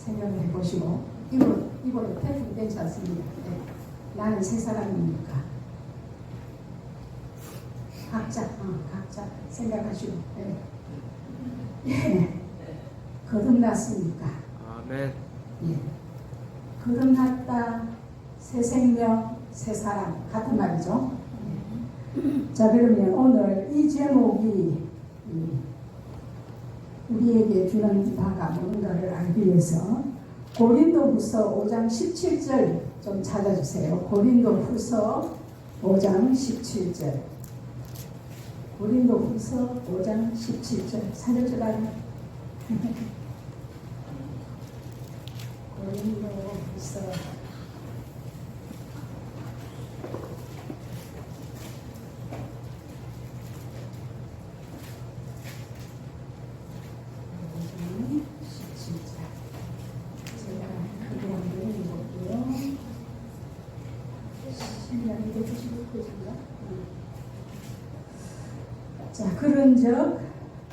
생각을 해보시고 입으로 태풍 괜찮습니다. 네. 나는 새 사람입니까? 각자 생각하시고 예. 거듭났습니까? 아멘. 예. 거듭났다, 새 생명, 새 사람 같은 말이죠. 자, 그러면 오늘 이 제목이 우리에게 주는 바가 뭔가를 알기 위해서 고린도후서 5장 17절 좀 찾아주세요. 고린도후서 5장 17절. 고린도후서 5장 17절 살려주라는 고린도후서 17절. 제가 크게 한번 읽어볼게요. 신명이 195페이지인가? 자, 그런즉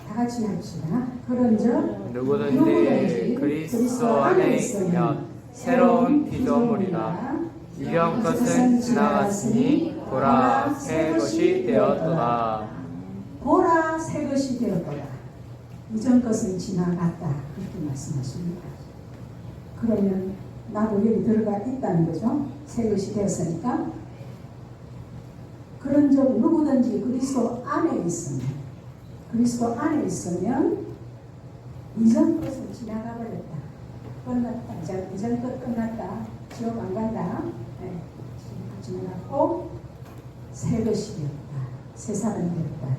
다 같이 합시다. 그런즉 누구든지 그리스도 안에 있으면 새로운 피조물이라. 이전 것은 지나갔으니 보라 새 것이 되었도다. 보라 새 것이 되었도다. 이전 것은 지나갔다. 그렇게 말씀하십니다. 그러면 나도 여기 들어가 있다는 거죠. 새 것이 되었으니까. 그런즉 누구든지 그리스도 안에 있으면 이전 것은 지나가 버렸다. 끝났다. 이전 것 끝났다. 지옥 안 간다. 네. 지나갔고 새 것이 되었다. 새 사람이 되었다.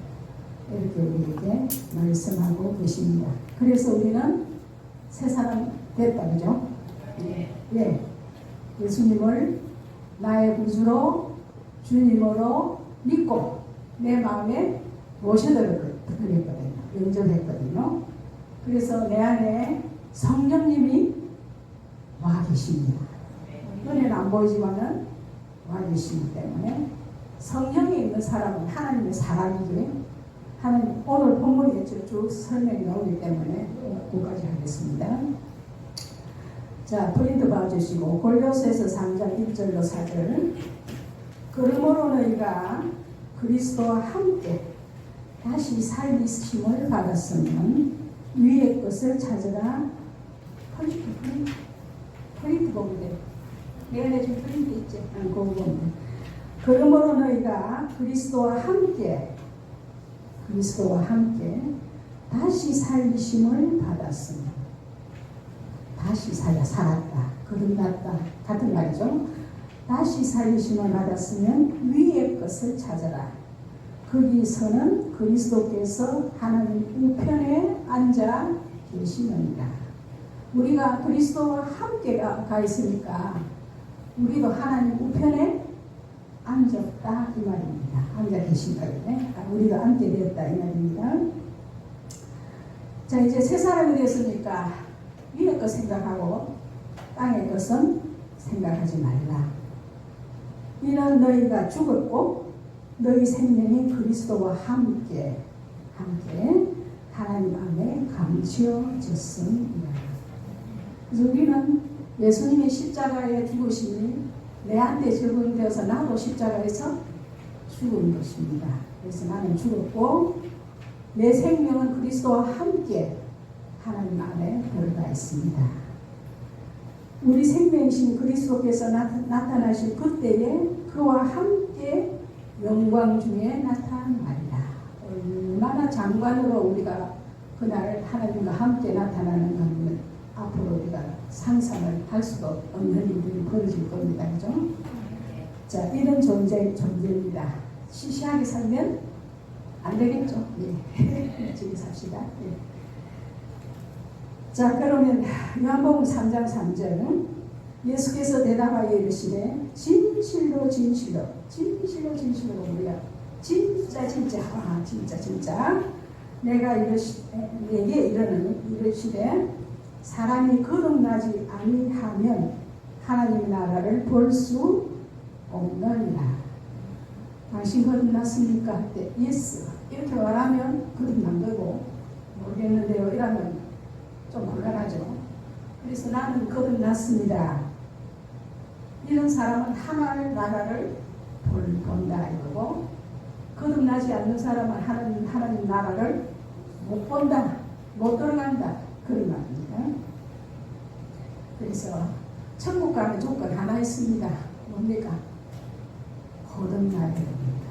이렇게 우리에게 말씀하고 계십니다. 그래서 우리는 새 사람 됐다. 그죠? 예. 예수님을 나의 구주로 주님으로 믿고 내 마음에 모셔드렸거든요. 영접했거든요. 그래서 내 안에 성령님이 와 계십니다. 눈에는 안 보이지만은 와 계시기 때문에 성령이 있는 사람은 하나님의 사람이지. 하나님 오늘 본문에 쭉 설명이 나오기 때문에 그까지 하겠습니다. 자, 프린트 봐주시고 골로새서 3장 1절로 4절. 그러므로 너희가 그리스도와 함께 다시 살리심을 받았으면 위의 것을 찾으라. 프린트 보면 돼. 내 안에 지금 프린트 있지? 그거 보면 돼. 그러므로 너희가 그리스도와 함께 다시 살리심을 받았으면, 다시 살았다, 거듭났다 같은 말이죠. 다시 살리심을 받았으면 위의 것을 찾아라. 거기서는 그리스도께서 하나님 우편에 앉아 계시느니라. 우리가 그리스도와 함께 가 있으니까 우리도 하나님 우편에 앉았다 이 말입니다. 앉아 계신다. 우리도 앉게 되었다 이 말입니다. 자, 이제 새 사람이 되었으니까 위의 것 생각하고 땅의 것은 생각하지 말라. 이는 너희가 죽었고 너희 생명이 그리스도와 함께 하나님 안에 감추어졌습니다. 그래서 우리는 예수님의 십자가의 죽으심이 내한테 적용되어서 나도 십자가에서 죽은 것입니다. 그래서 나는 죽었고 내 생명은 그리스도와 함께 하나님 안에 들어가 있습니다. 우리 생명이신 그리스도께서 나타나실 그때에 그와 함께 영광 중에 나타나리라. 얼마나 장관으로 우리가 그날 하나님과 함께 나타나는 것을 앞으로 우리가 상상을 할 수도 없는 일들이 벌어질 겁니다. 그죠? 자, 이런 존재입니다. 시시하게 살면 안 되겠죠? 예. 열심히 삽시다. 예. 자, 그러면 요한복음 3장 3절. 예수께서 대답하여 이르시되 진실로 우리야 진짜 내가 내게 이르시되 사람이 거듭나지 아니하면 하나님의 나라를 볼 수 없느니라. 당신 거듭났습니까? 네, 예스. 이렇게 말하면 거듭난 거고, 모르겠는데요 이러면 좀 곤란하죠. 그래서 나는 거듭났습니다. 이런 사람은 하나님 나라를 본다 이거고, 거듭나지 않는 사람은 하나님 나라를 못 본다, 못 들어간다 그런 말입니다. 그래서 천국 가는 조건 하나 있습니다. 뭡니까? 거듭나야 됩니다.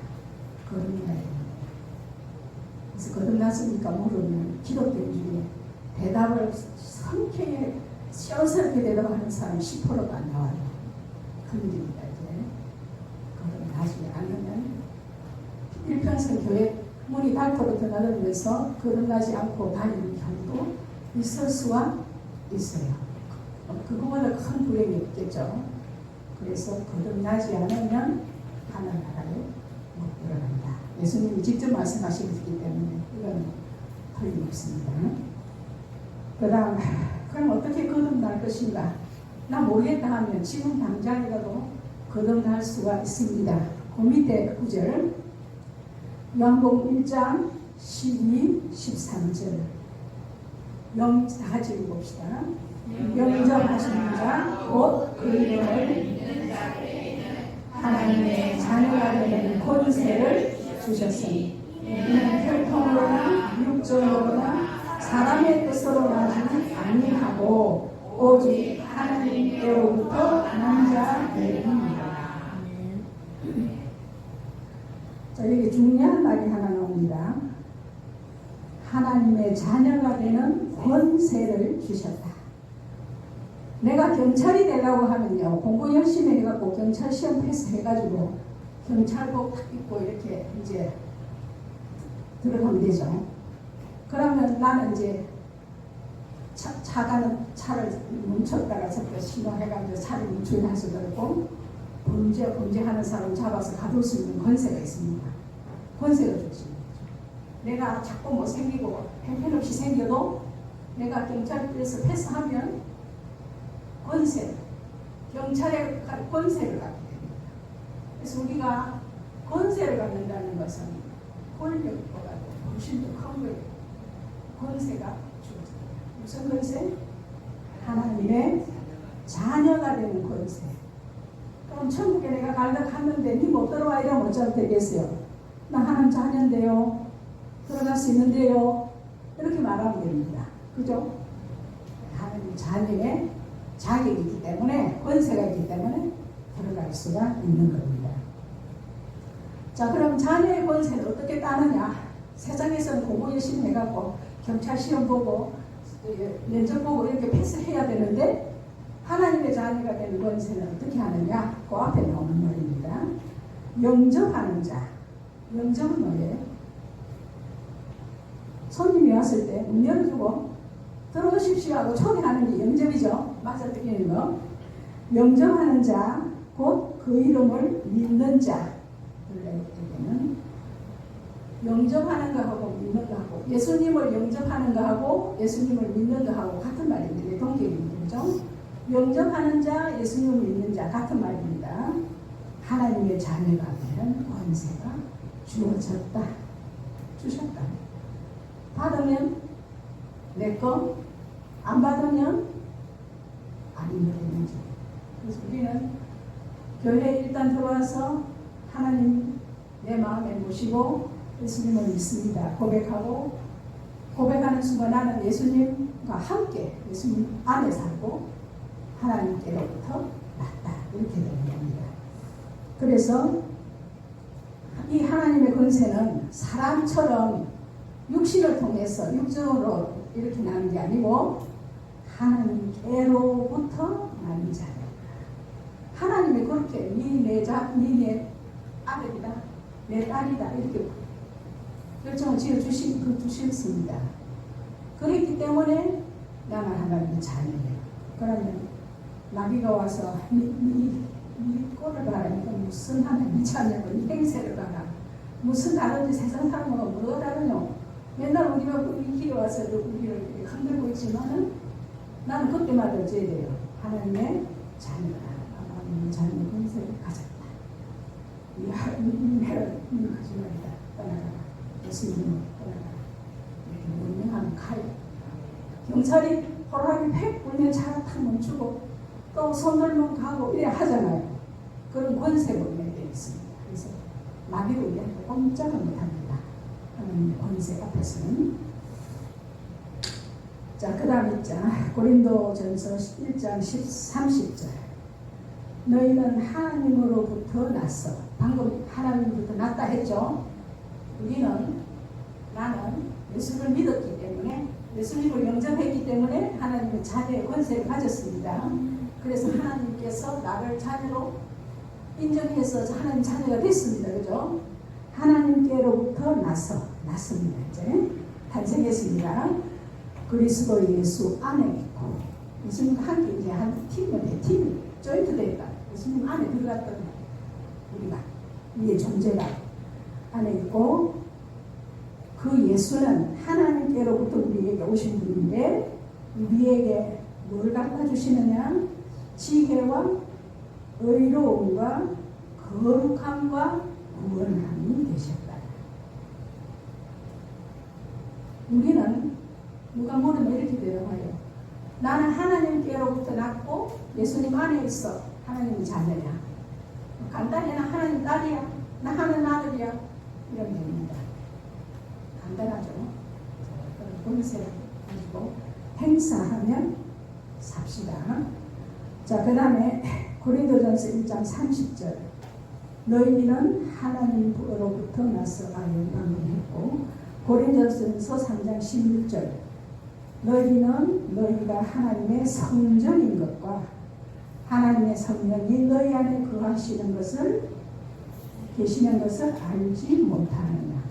거듭나야 됩니다. 그래서 거듭났으니까 모르면 기독교 중에 대답을 성격에 시원스럽게 대답하는 사람이 10%가 안 나와요. 큰일입니다. 이제 거듭나지 않으면 일평생 교회 문이 닳도록 드나들면서 거듭나지 않고 다니는 경우도 있을 수가 있어요. 그거보다 큰 불행이 없겠죠. 그래서 거듭나지 않으면 하나님 나라에 못 들어간다. 예수님이 직접 말씀하시기 때문에 이건 틀림없습니다. 그 다음, 그럼 어떻게 거듭날 것인가? 나 모르겠다 하면 지금 당장이라도 거듭날 수가 있습니다. 그 밑에 구절, 요한복음 1장 12, 13절 다 같이 읽어봅시다. 영접하시는 자, 곧 그 이름을 하나님의 자녀가 되는 권세를 주셨으니 이는 혈통으로나 육적으로나 사람의 뜻으로 나지 아니하고 오직 하나님께로부터 난 자들입니다. 자, 여기 중요한 말이 하나 나옵니다. 하나님의 자녀가 되는 권세를 주셨다. 내가 경찰이 되려고 하면요, 공부 열심히 해갖고 경찰 시험 패스해가지고 경찰복 딱 입고 이렇게 이제 들어가면 되죠. 그러면 나는 이제 차를 멈췄다가 저렇게 신호해가지고 차를 멈추할 수도 있고, 범죄하는 사람 잡아서 가둘 수 있는 권세가 있습니다. 권세가 좋지. 내가 자꾸 못생기고 형편없이 생겨도 내가 경찰에서 패스하면 경찰의 권세를 갖게 됩니다. 그래서 우리가 권세를 갖는다는 것은 권력보다 훨씬 더 큰 거예요. 권세가 주어집니다. 무슨 권세? 하나님의 자녀가 되는 권세. 그럼 천국에 내가 갔는데 니 못 들어와 이러면 어쩌면 되겠어요? 나 하나님 자녀인데요. 들어갈 수 있는데요. 이렇게 말하면 됩니다. 그죠? 하나님 자녀의 자격이 있기 때문에, 권세가 있기 때문에 들어갈 수가 있는 겁니다. 자, 그럼 자녀의 권세는 어떻게 따느냐? 세상에서는 공부 열심히 해갖고 경찰 시험 보고 면접 보고 이렇게 패스해야 되는데, 하나님의 자녀가 되는 권세는 어떻게 하느냐? 그 앞에 나오는 말입니다. 영접하는 자. 영접은 뭐예요? 손님이 왔을 때 문 열어주고 들어오십시오 하고 초대하는 게 영접이죠. 맞아 듣기는 거. 영접하는 자, 곧 그 이름을 믿는 자. 에게는 영접하는 거하고 믿는 거하고, 예수님을 영접하는 거하고 예수님을 믿는 거하고 같은 말인데 동격입니다. 그죠? 영접하는 자, 예수님을 믿는 자 같은 말입니다. 하나님의 자녀가 되는 권세가 주어졌다. 주셨다. 받으면 내 거, 안 받으면 아니면 되는지. 그래서 우리는 교회에 일단 들어와서 하나님 내 마음에 모시고 예수님을 믿습니다. 고백하는 순간 나는 예수님과 함께 예수님 안에 살고 하나님께로부터 났다. 이렇게 되는 겁니다. 그래서 이 하나님의 권세는 사람처럼 육신을 통해서 육정으로 이렇게 나는 게 아니고 하나님께로부터 나는 자녀. 하나님이 그렇게 네 아들이다, 내 딸이다 이렇게 결정을 지어주셨습니다. 그렇기 때문에 나는 하나님의 자녀예요. 그러면 나비가 와서 네 꼴을 봐라. 이거 무슨 하나님의 자녀고 네 행세를 봐라. 무슨 다른지 세상 사람하고 뭐가 다르냐. 맨날 우리가 이 길에 와서 우리를 흔들고 있지만은 나는 그때마다 어찌해야 돼요? 하나님의 자녀다. 하나님의 자녀 권세를 가졌다. 이 해를 거짓말이다. 떠나가라. 예수님을 떠나가라. 이렇게 명령하는 칼. 경찰이 호루라기 바람이 팩 불면 차가 탁 멈추고 또 손 들면 가고 이래 하잖아요. 그런 권세가 우리에게 있습니다. 그래서 마귀도 우리한테 꼼짝을 못합니다. 하나님의 권세 앞에서는. 자, 그 다음 있자. 고린도전서 1장 30절. 너희는 하나님으로부터 났어. 방금 하나님으로부터 났다 했죠. 나는 예수를 믿었기 때문에, 예수님을 영접했기 때문에 하나님의 자녀의 권세를 가졌습니다. 그래서 하나님께서 나를 자녀로 인정해서 하나님 자녀가 됐습니다. 그죠? 하나님께로부터 났습니다. 이제 탄생했습니다. 그리스도 예수 안에 있고, 예수님과 함께 이제 한 팀이 조인트 되었다. 예수님 안에 들어갔던 우리가, 우리의 존재가 안에 있고, 그 예수는 하나님께로부터 우리에게 오신 분인데, 우리에게 뭘 갖다 주시느냐? 지혜와 의로움과 거룩함과 구원함이 되셨다. 우리는 누가 물으면 이렇게 대답해요. 나는 하나님께로부터 났고 예수님 안에 있어. 하나님의 자녀야. 간단히 나 하나님 딸이야. 나 하나님 아들이야. 이러면 됩니다. 간단하죠. 그런 권세를 가지고 행사하면 삽시다. 자, 그 다음에 고린도전서 1장 30절. 너희는 하나님으로부터 나서 영광을 했고, 고린도전서 3장 16절. 너희는 너희가 하나님의 성전인 것과 하나님의 성령이 너희 안에 거하시는 것을 계시는 것을 알지 못하느냐.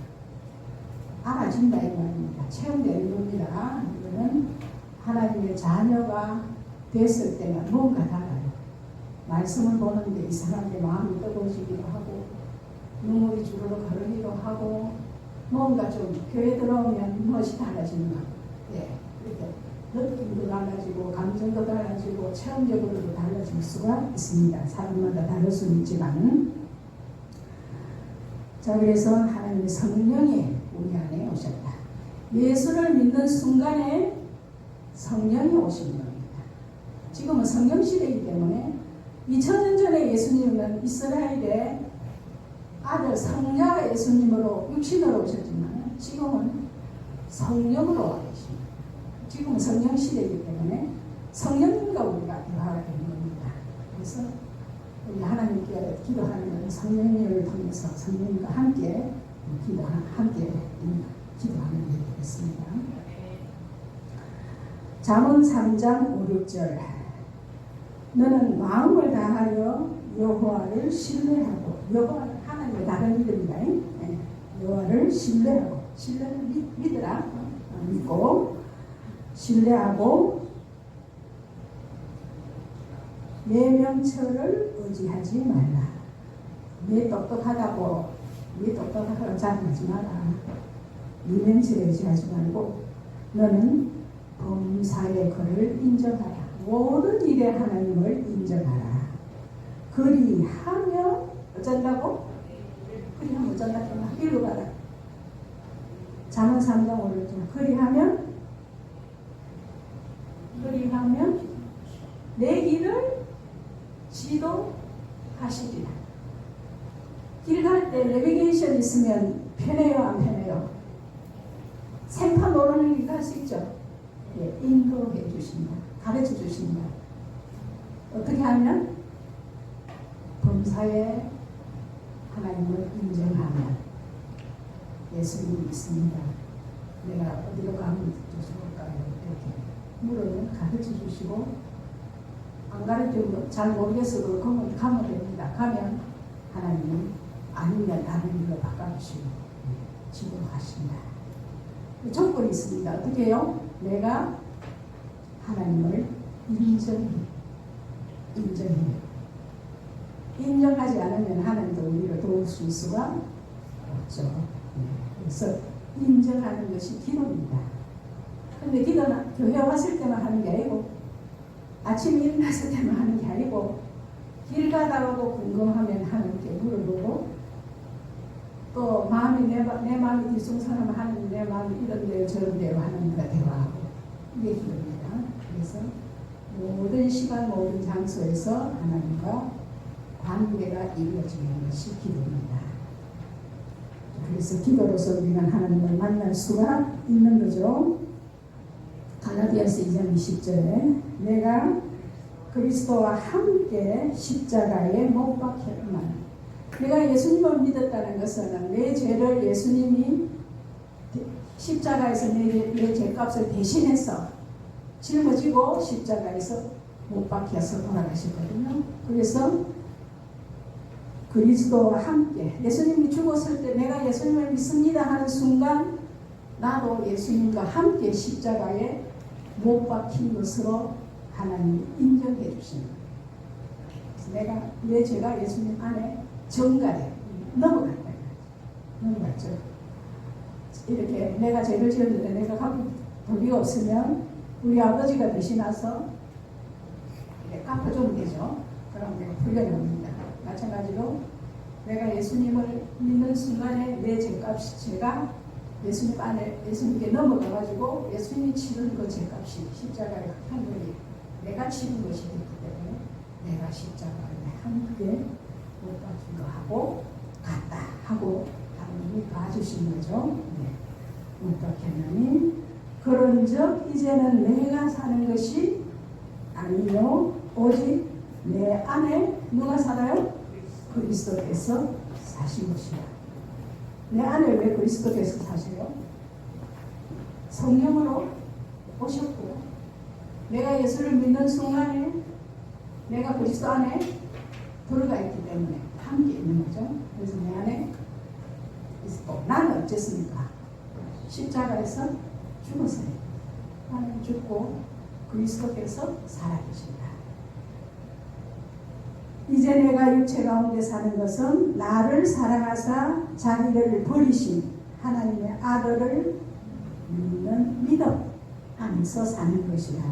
알아진다 이 말입니다. 체험되는 겁니다. 이거는 하나님의 자녀가 됐을 때는 뭔가 달라요. 말씀을 보는데 이상하게 마음이 뜨거워지기도 하고 눈물이 주르륵 흐르기도 하고 뭔가 좀 교회 들어오면 무엇이 달라지는 것 같아요. 예, 이렇게 느낌도 달라지고 감정도 달라지고 체험적으로도 달라질 수가 있습니다. 사람마다 다를 수는 있지만. 자, 그래서 하나님의 성령이 우리 안에 오셨다. 예수를 믿는 순간에 성령이 오신 겁니다. 지금은 성령 시대이기 때문에 2000년 전에 예수님은 이스라엘의 아들 성자가 예수님으로 육신으로 오셨지만 지금은 성령으로 와 계십니다. 지금은 성령 시대이기 때문에 성령님과 우리가 대화가 되는 겁니다. 그래서 우리 하나님께 기도하는 성령님을 통해서 성령님과 함께 기도하는 게 되겠습니다. 잠언 3장 5, 6절. 너는 마음을 다하여 여호와를 신뢰하고, 여호와는 하나님의 다른 이름이다. 여호와를 신뢰하고, 신뢰는 믿으라, 믿고 신뢰하고 내 명철을 의지하지 말라. 내 똑똑하다고 자랑하지 마라. 네 명철에 의지하지 말고 너는 범사의 그를 인정하라. 모든 일에 하나님을 인정하라. 그리하면 어쩐다고? 그리하면 어쩐다고? 읽어봐라. 잠언 3장 5절. 그리하면 내 길을 지도하시리라. 길 갈 때 내비게이션 있으면 편해요, 안 편해요? 생판 모르는 길 갈 수 있죠? 예, 인도해 주신다. 가르쳐 주신다. 어떻게 하면? 범사에 하나님을 인정하면. 예수님이 있습니다. 내가 어디로 가면 좋을까요? 이렇게 물으면 가르쳐 주시고, 안 가르치면 잘 모르겠어. 그러면 가면 됩니다. 가면 하나님이 아니면 다른 일로 바꿔주시고 지도하신다. 조건이 있습니다. 어떻게 해요? 내가 하나님을 인정하지 않으면 하나님도 우리를 도울 수 있을 수가 없죠. 그래서 인정하는 것이 기도입니다. 그런데 기도는 교회 왔을 때만 하는 게 아니고 아침에 일어났을 때만 하는 게 아니고 길 가다가도 궁금하면 하나님께 물어보고 또 마음이 내 마음이 뒤숭숭하면 하나님 내 마음이 이런데요 저런데요 하나님과 대화하고 이게 기도입니다. 그래서 모든 시간 모든 장소에서 하나님과 관계가 이루어지는 것이 기도입니다. 그래서 기도로서 우리는 하나님을 만날 수가 있는 거죠. 갈라디아서 2장 20절에 내가 그리스도와 함께 십자가에 못 박혔구나. 내가 예수님을 믿었다는 것은 내 죄를 예수님이 십자가에서 내 죄값을 대신해서 짊어지고 십자가에서 못 박혀서 돌아가셨거든요. 그래서 그리스도와 함께 예수님이 죽었을 때 내가 예수님을 믿습니다 하는 순간 나도 예수님과 함께 십자가에 못 박힌 것으로 하나님이 인정해 주시는 거예요. 그래서 내가 내 죄가 예수님 안에 정갈에 넘어갔다. 넘어갔죠. 이렇게 내가 죄를 지었는데 내가 갚을 도리가 없으면 우리 아버지가 대신해서 갚아주면 되죠. 그럼 내가 풀려납니다. 마찬가지로 내가 예수님을 믿는 순간에 내 죄값이 제가 예수님 안에 예수님께 넘어가가지고 예수님이 치른 그 죄값이 십자가에 한 거니 내가 치른 것이 됐기 때문에 내가 십자가에 함께 못 박힌 거 하고 갔다 하고 하나님이 봐주신 거죠. 네. 못 박혔나니 그런즉 이제는 내가 사는 것이 아니요 오직 내 안에 누가 살아요? 그리스도께서 사신 것이다. 내 안에 왜 그리스도께서 사세요? 성령으로 오셨고 내가 예수를 믿는 순간에 내가 그리스도 안에 들어가 있기 때문에 함께 있는 거죠. 그래서 내 안에 있고 나는 어쨌습니까? 십자가에서 죽었어요. 나는 죽고 그리스도께서 살아계신다. 이제 내가 육체 가운데 사는 것은 나를 사랑하사 자기를 버리신 하나님의 아들을 믿는 믿음 안에서 사는 것이다.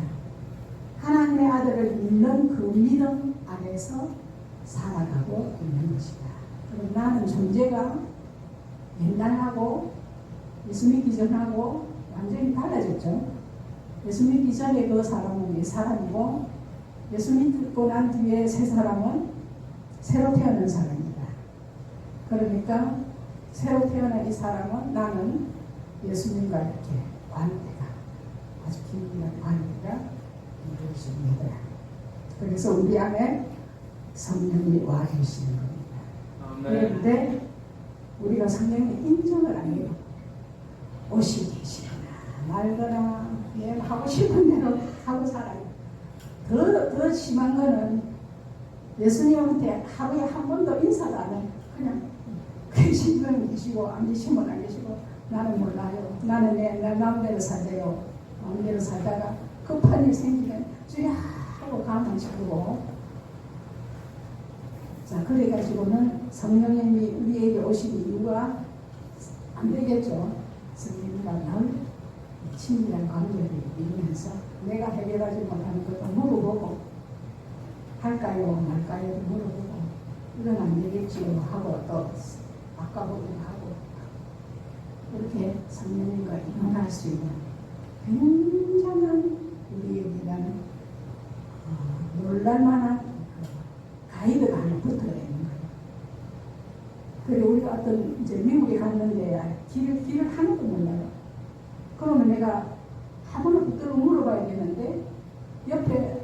하나님의 아들을 믿는 그 믿음 안에서 살아가고 있는 것이다. 그럼 나는 존재가 옛날하고 예수 믿기 전하고 완전히 달라졌죠. 예수 믿기 전에 그 사람은 옛 사람이고 예수 믿고 난 뒤에 새 사람은 새로 태어난 사람이다. 그러니까 새로 태어난 이 사람은 나는 예수님과 이렇게 관계가 아주 긴밀한 관계가 이루어집니다. 그래서 우리 안에 성령이 와 계시는 겁니다. 그런데 우리가 성령의 인정을 안 해요. 옷이 계시거나 말거나 하고 싶은 대로 하고 살아요. 더 심한 거는 예수님한테 하루에 한 번도 인사도 안 해요. 그냥 계시면 계시고 안 계시면 안 계시고 나는 몰라요. 나는 내 마음대로 살대요. 마음대로 살다가 급한 일 생기면 주야 하고 가만 치고 자 그래가지고는 성령님이 우리에게 오신 이유가 안 되겠죠. 성령님과 늘 친밀한 관계를 이루면서 내가 해결하지 못하는 것도 물어보고 할까요 말까요 물어보고 이건 안 되겠지요 하고 또 바꿔보기도 하고 이렇게 성령님과 이혼할 수 있는 굉장한 우리에게 대한 놀랄만한 가이드가 하나 붙어야 있는 거예요. 그리고 우리가 어떤 이제 미국에 갔는데 길을 하나도 몰라요. 그러면 내가 한번은 붙들고 물어봐야 되는데 옆에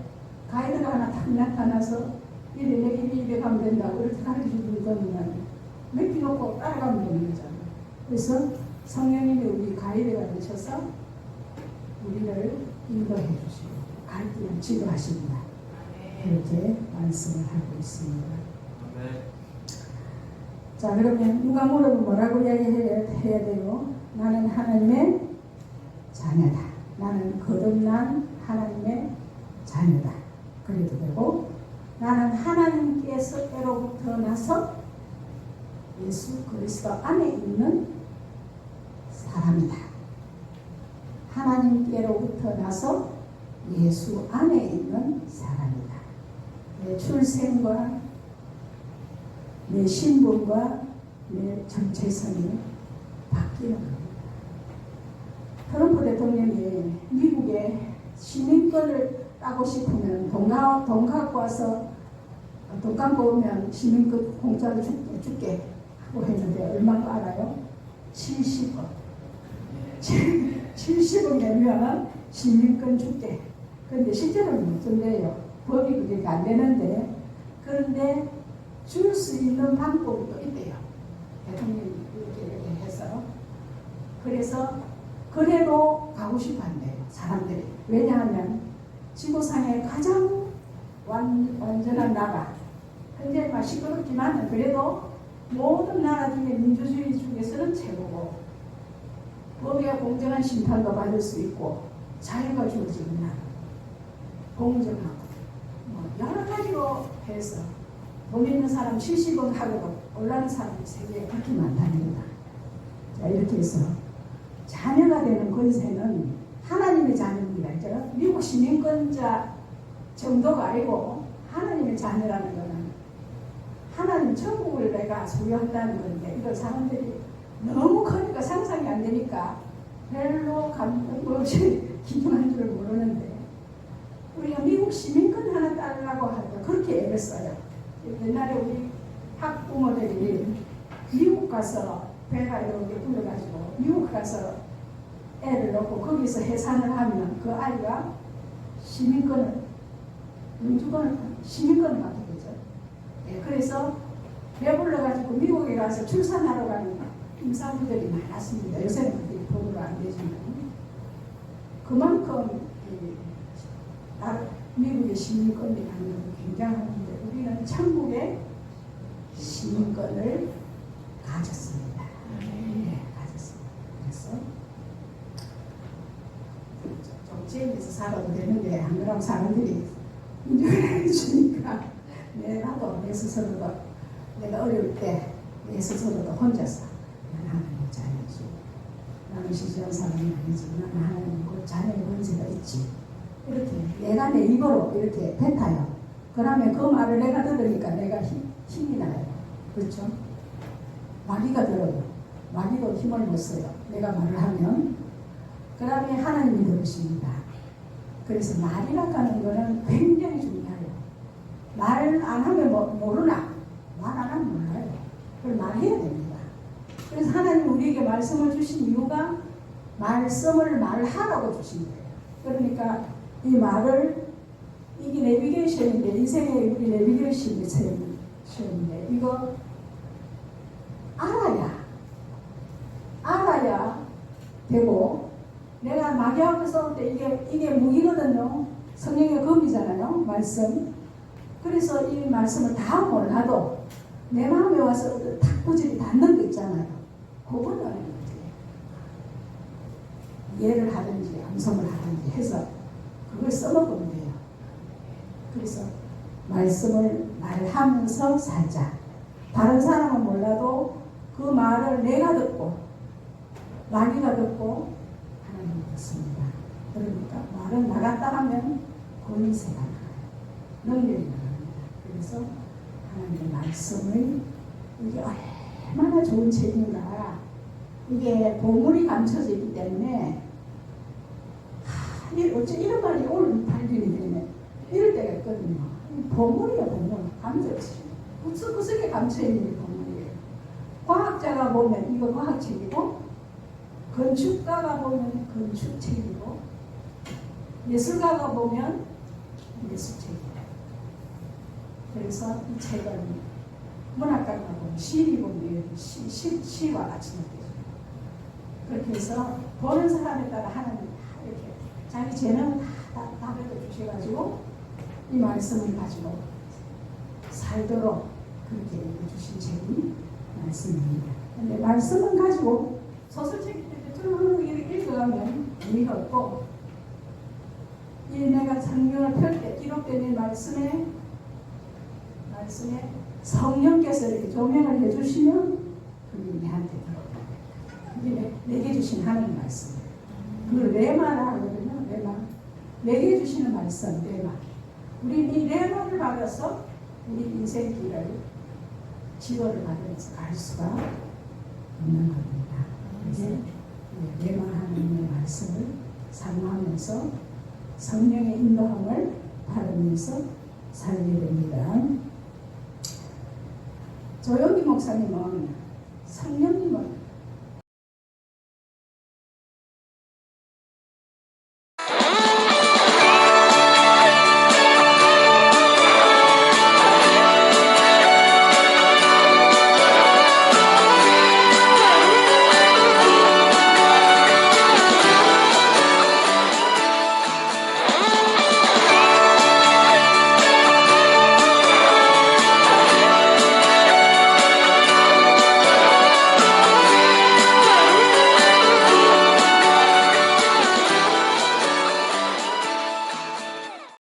가이드가 하나 딱 나타나서 이래 가면 된다고 이렇게 가르쳐주는 거는 맡겨놓고 따라가면 되는 거잖아요. 그래서 성령님이 우리 가이드가 되셔서 우리를 인도해 주시고 갈 길을 지도하십니다. 이렇게 말씀을 하고 있습니다. 자 그러면 누가 물어보면 뭐라고 이야기해야 돼요? 나는 하나님의 자녀다. 나는 거듭난 하나님의 자녀다. 그래도 되고 나는 하나님께서로부터 나서 예수 그리스도 안에 있는 사람이다. 하나님께로부터 나서 예수 안에 있는 사람이다. 내 출생과 내 신분과 내 정체성이 바뀌는 겁니다. 트럼프 대통령이 미국에 시민권을 따고 싶으면 돈 갖고 와서 돈 갖고 오면 시민권 공짜로 줄게 하고 했는데 얼마인가 알아요? 70원. 70원 내면 시민권 줄게. 그런데 실제로는 못 준대요. 법이 그게 안 되는데. 그런데 줄 수 있는 방법이 또 있대요. 대통령이 이렇게 해서. 그래서 그래도 가고 싶어 한대요. 사람들이. 왜냐하면 지구상에 가장 완전한 나라. 현재 막 시끄럽지만 그래도 모든 나라 중에 민주주의 중에서는 최고고 법의 공정한 심판도 받을 수 있고 자유가 주어지는 나라. 공정하고 뭐 여러 가지로 해서 돈 있는 사람 70원 하고도 올라는 사람이 세계에 그렇게 많답니다. 자, 이렇게 해서 자녀가 되는 권세는 하나님의 자녀입니다. 이제 미국 시민권자 정도가 아니고 하나님의 자녀라는 거는 하나님 천국을 내가 소유한다는 건데 이걸 사람들이 너무 크니까 상상이 안 되니까 별로 감동 없이 기도한 줄 모르는데 우리가 미국 시민권 하나 따르려고 할 때 그렇게 애를 써요. 옛날에 우리 학부모들이 미국 가서 배가 이렇게 불러가지고 미국 가서 애를 놓고 거기서 해산을 하면 그 아이가 시민권을 민주권을 시민권을 받게 되죠. 예, 그래서 배불러가지고 미국에 가서 출산하러 가는 임산부들이 많았습니다. 요새는 그게 보도가 안 되지만 그만큼 미국의 시민권이라는 건 굉장한데 우리는 천국의 시민권을 가졌습니다. 네, 가졌습니다. 그래서 정치에서 살아도 되는데 안 그러면 사람들이 인정해 주니까 나도 내 스스로도 내가 어려울 때 내 스스로도 혼자서 하나님 자녀지 나는 시시한 사람이 아니지만 하나님 그 자녀의 권세가 있지 이렇게 내가 내 입으로 이렇게 뱉어요. 그러면 그 말을 내가 들으니까 내가 힘이 나요. 그렇죠? 마귀가 들어요. 마귀도 힘을 못 써요. 내가 말을 하면 그 다음에 하나님이 들으십니다. 그래서 말이라고 하는 거는 굉장히 중요해요. 말을 안 하면 모르나? 말 안 하면 몰라요. 그걸 말해야 됩니다. 그래서 하나님 우리에게 말씀을 주신 이유가 말씀을 말하라고 주신 거예요. 그러니까 이 말을 이게 내비게이션인데 인생의 우리 내비게이션의 시험인데 이거 알아야 되고 내가 마귀하고 싸울 때 이게 무기거든요. 성령의 검이잖아요. 말씀. 그래서 이 말씀을 다 몰라도 내 마음에 와서 탁 부질이 닿는 거 있잖아요. 그거는 이해를 하든지 암송을 하든지 해서 그걸 써먹으면 돼요. 그래서 말씀을 말하면서 살자. 다른 사람은 몰라도 그 말을 내가 듣고 마귀가 듣고 하나님 듣습니다. 그러니까 말은 나갔다 하면 권세가 나가요. 능력이 나갑니다. 그래서 하나님의 말씀을 이게 얼마나 좋은 책인가. 이게 보물이 감춰져 있기 때문에 어째 이런 말이 오늘 발견이 되네. 이럴 때가 있거든요. 보물이에요, 보물. 감춰지. 구석구석에 감춰있는 보물이에요. 과학자가 보면 이거 과학책이고, 건축가가 보면 건축책이고, 예술가가 보면 예술책이에요. 그래서 이 책은 문학가가 보면 시인이 보면 시와 같이 느껴져요. 그렇게 해서 보는 사람에 따라 하나님 이렇게 자기 재능을 다 답변해 주셔가지고 이 말씀을 가지고 살도록 그렇게 주신 책이 말씀입니다. 근데 말씀은 가지고 소설책 쭉 읽어가면 의미가 없고 이 내가 성경을 펼 때 기록된 이 말씀에 성령께서 이렇게 조명을 해주시면 그게 내한테 들어옵니다. 이게 내게 주신 하나님 말씀이에요. 그걸 레마라 하거든요. 레마. 내게 주시는 말씀, 레마. 우리 이 레마를 받아서 우리 인생 길을 지도를 받으면서 갈 수가 없는 겁니다. 그래서 레마 하나님의 말씀을 사모하면서 성령의 인도함을 받으면서 살게 됩니다. 조영기 목사님은 성령님을